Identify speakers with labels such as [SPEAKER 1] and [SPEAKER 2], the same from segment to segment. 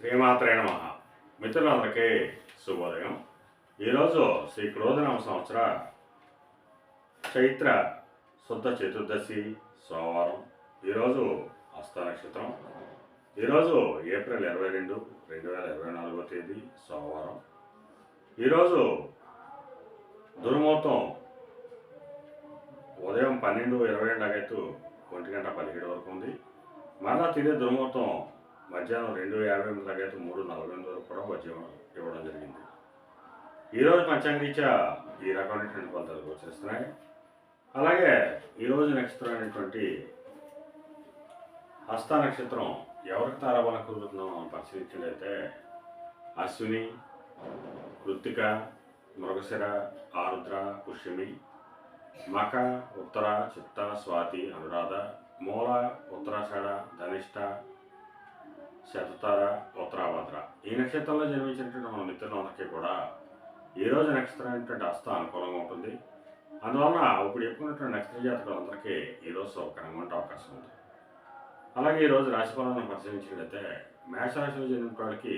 [SPEAKER 1] శ్రీమాత్రే నమః. మిత్రులందరికీ శుభోదయం. ఈరోజు శ్రీ క్రోధనామ సంవత్సర చైత్ర శుద్ధ చతుర్దశి సోమవారం. ఈరోజు హస్త నక్షత్రం. ఈరోజు ఏప్రిల్ 22, 2024 తేదీ సోమవారం. ఈరోజు దుర్ముహూర్తం ఉదయం 12:22 లాగైతూ 1:17 వరకు ఉంది. మరలా తిరిగి దుర్ముహూర్తం మధ్యాహ్నం 2:58 లాగైతే 3:48 వరకు కూడా మధ్యం ఇవ్వడం జరిగింది. ఈరోజు పంచాంగరీత్యా ఈ రకమైనటువంటి ఫలితాలు గోచరిస్తున్నాయి. అలాగే ఈరోజు నక్షత్రం అయినటువంటి హస్త నక్షత్రం ఎవరికి తారాబలం కుదురుతుందో మనం పరిశీలించినట్లయితే అశ్విని, కృత్తిక, మృగశిర, ఆరుద్ర, పుష్యమి, మక, ఉత్తర, చిత్త, స్వాతి, అనురాధ, మూల, ఉత్తరాషాఢ, ధనిష్ట, శతతార, ఉత్తరాభద్ర ఈ నక్షత్రంలో జన్మించినటువంటి మన మిత్రులందరికీ కూడా ఈరోజు నక్షత్రం అయినటువంటి హస్త అనుకూలంగా ఉంటుంది. అందువలన ఇప్పుడు చెప్పుకున్నటువంటి నక్షత్ర జాతకులందరికీ ఈరోజు సౌకర్యంగా ఉండే అవకాశం ఉంది. అలాగే ఈరోజు రాశిఫలాలను పరిశీలించినట్లయితే మేషరాశిలో జన్మించిన వాళ్ళకి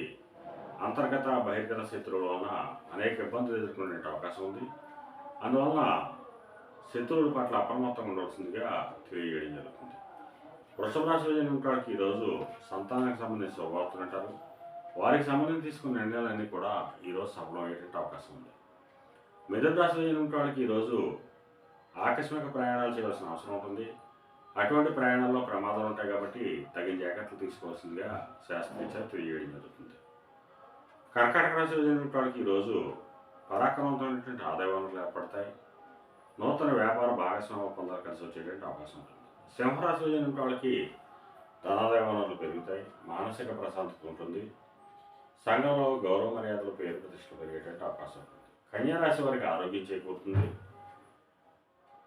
[SPEAKER 1] అంతర్గత బహిర్గత శత్రువుల వలన అనేక ఇబ్బందులు ఎదుర్కొనే అవకాశం ఉంది. అందువలన శత్రువుల పట్ల అప్రమత్తంగా ఉండవలసిందిగా తెలియజేయడం జరుగుతుంది. వృషభ రాశిలో జన్మించిన వాళ్ళకి ఈరోజు సంతానానికి సంబంధించిన శుభవార్తలు అంటారు. వారికి సంబంధించి తీసుకున్న నిర్ణయాలన్నీ కూడా ఈరోజు సఫలం అయ్యేటువంటి అవకాశం ఉంది. మిథున రాశిలో జన్మించిన వాళ్ళకి ఈరోజు ఆకస్మిక ప్రయాణాలు చేయవలసిన అవసరం ఉంటుంది. అటువంటి ప్రయాణాల్లో ప్రమాదాలు ఉంటాయి కాబట్టి తగిన జాగ్రత్తలు తీసుకోవాల్సిందిగా శాస్త్రీయ తెలియజేయడం జరుగుతుంది. కర్కాటక రాశిలో జన్మించిన వాళ్ళకి ఈరోజు పరాక్రమవంతమైనటువంటి ఆదాయ వనరులు ఏర్పడతాయి. నూతన వ్యాపార భాగస్వామ్య ఒప్పందాలు కలిసి వచ్చేటువంటి అవకాశం ఉంటుంది. సింహరాశిలో జన్మించిన వాళ్ళకి ధనాదాయ వనరులు పెరుగుతాయి. మానసిక ప్రశాంతత ఉంటుంది. సంఘంలో గౌరవ మర్యాదలు పేరు ప్రతిష్టలు పెరిగేటువంటి అవకాశం ఉంటుంది. కన్యారాశి వారికి ఆరోగ్యం చేకూరుతుంది.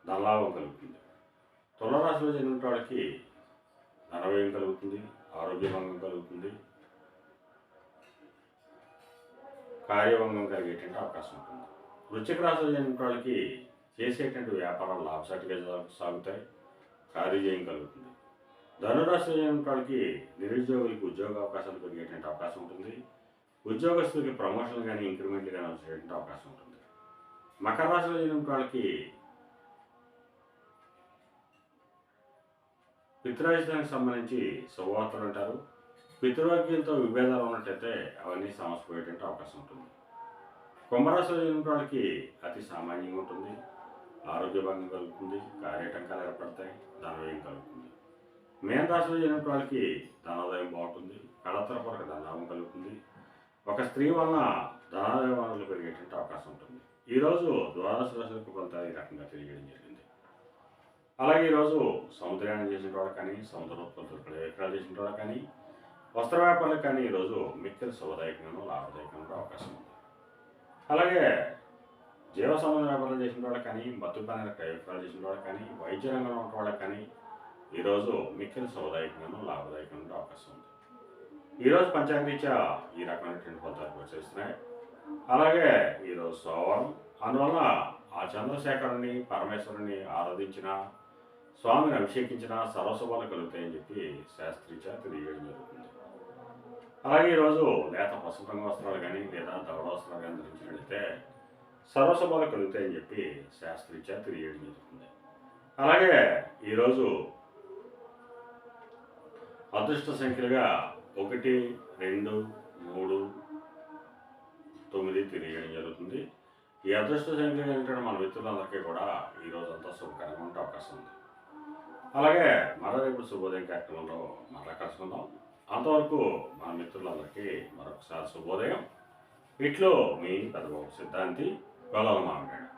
[SPEAKER 1] ధనలాభం కలుగుతుంది. తులారాశిలో జన్మించిన వాళ్ళకి ధనవ్యయం కలుగుతుంది. ఆరోగ్యభంగం కలుగుతుంది. కార్యభంగం కలిగేటువంటి అవకాశం ఉంటుంది. వృశ్చిక రాశిలో జన్మించిన వాళ్ళకి చేసేటువంటి వ్యాపారాలు లాభసాటిగా సాగుతాయి. కార్యజయం కలుగుతుంది. ధనురాశిలో జన్మించిన వాళ్ళకి నిరుద్యోగులకు ఉద్యోగ అవకాశాలు పెరిగేటువంటి అవకాశం ఉంటుంది. ఉద్యోగస్తులకి ప్రమోషన్లు కానీ ఇంక్రిమెంట్లు కానీ వచ్చేటువంటి అవకాశం ఉంటుంది. మకర రాశిలో జన్మించిన వాళ్ళకి పితృరాజ్యానికి సంబంధించి శుభవార్తలు అంటారు. పితృవర్గీయులతో విభేదాలు ఉన్నట్టయితే అవన్నీ సమస్యపోయేటువంటి అవకాశం ఉంటుంది. కుంభరాశిలో జన్మించిన వాళ్ళకి అతి సామాన్యంగా ఉంటుంది. ఆరోగ్యభంగం కలుగుతుంది. కార్యటంకాలు ఏర్పడతాయి. ధనవ్యయం కలుగుతుంది. మేన రాశిలో జన్మించిన వాళ్ళకి ధనాదాయం బాగుంటుంది. కళతరపరక ధనలాభం కలుగుతుంది. ఒక స్త్రీ వలన ధనాదాయ వనరులు పెరిగేటువంటి అవకాశం ఉంటుంది. ఈరోజు ద్వాదశ రాశులకు ఫలితాలు ఈ రకంగా తెలియజేయడం జరిగింది. అలాగే ఈరోజు సముద్రయానం చేసిన వాళ్ళకి కానీ, సముద్రోత్పత్తులు విక్రయాలు చేసిన వాళ్ళకి కానీ, వస్త్ర వ్యాపారులకు కానీ ఈరోజు మిక్కిలి శుభదాయకంగా లాభదాయకంగా అవకాశం ఉంది. అలాగే జీవ సంబంధ వ్యాపారం చేసిన వాళ్ళకి కానీ, మత్తు పైన క్రయ విక్రయాలు చేసిన వాళ్ళకి కానీ, వైద్య రంగంలో ఉన్న వాళ్ళకి కానీ ఈరోజు మిక్కిలి శుభదాయకంగా లాభదాయకంగా అవకాశం ఉంది. ఈరోజు పంచాంగరీత్యా ఈ రకమైనటువంటి ఫలితాలు గోచరిస్తున్నాయి. అలాగే ఈరోజు సోమవారం. అందువలన ఆ చంద్రశేఖరుని పరమేశ్వరుని ఆరాధించిన, స్వామిని అభిషేకించిన సర్వశుభాలు కలుగుతాయని చెప్పి శాస్త్రీయ తెలియజేయడం జరుగుతుంది. అలాగే ఈరోజు లేత పసుపు రంగు వస్త్రాలు కానీ లేదా దవడ వస్త్రాలు కానీ ధరించినట్లయితే సర్వశుభాలు కలుగుతాయని చెప్పి శాస్త్రీయ తెలియజేయడం జరుగుతుంది. అలాగే ఈరోజు అదృష్ట సంఖ్యలుగా 1, 2, 3, 9 తెలియజేయడం జరుగుతుంది. ఈ అదృష్ట సంఖ్యలు ఏంటంటే మన మిత్రులందరికీ కూడా ఈరోజు అంతా శుభకరంగా ఉండే అవకాశం ఉంది. అలాగే మరో రేపు శుభోదయం కార్యక్రమంలో మరలా కలుసుకుందాం. అంతవరకు మన మిత్రులందరికీ మరొకసారి శుభోదయం. ఇట్లో మీ పెద్దబాబు సిద్ధాంతి గొల్లల మామిడాడు.